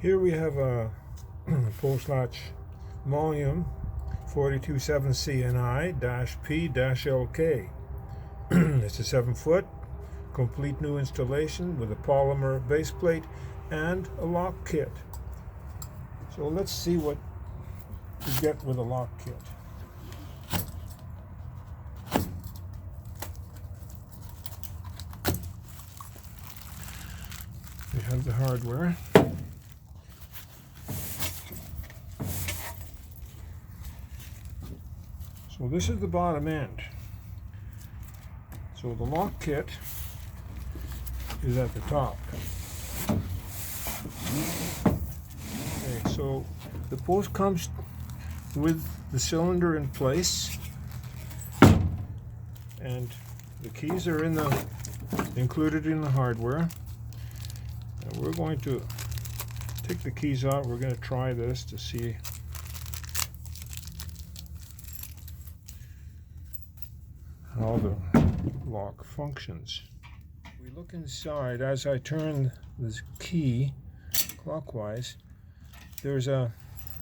Here we have a post latch eMullion 427 CNI-P-LK. It's a 7-foot complete new installation with a polymer base plate and a lock kit. So let's see what you get with a lock kit. We have the hardware. So this is the bottom end. So the lock kit is at the top. Okay, so the post comes with the cylinder in place, and the keys are included in the hardware. And we're going to take the keys out. We're going to try this to see how the lock functions. We look inside. As I turn this key clockwise, there's a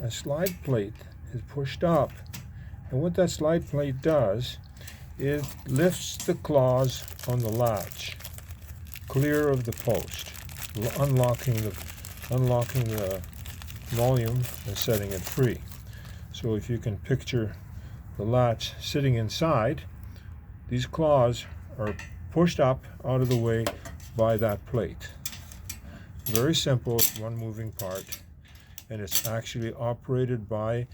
slide plate is pushed up, and what that slide plate does, it lifts the claws on the latch clear of the post, unlocking the volume and setting it free. So if you can picture the latch sitting inside, these claws are pushed up out of the way by that plate. Very simple, one moving part, and it's actually operated by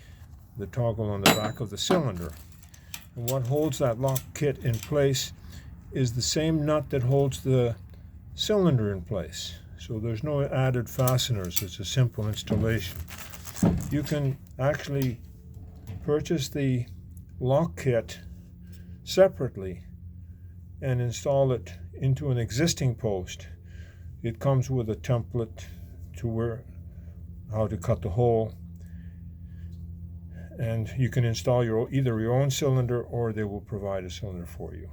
the toggle on the back of the cylinder. And what holds that lock kit in place is the same nut that holds the cylinder in place. So there's no added fasteners. It's a simple installation. You can actually purchase the lock kit separately and install it into an existing post. It comes with a template to how to cut the hole, and you can install either your own cylinder, or they will provide a cylinder for you.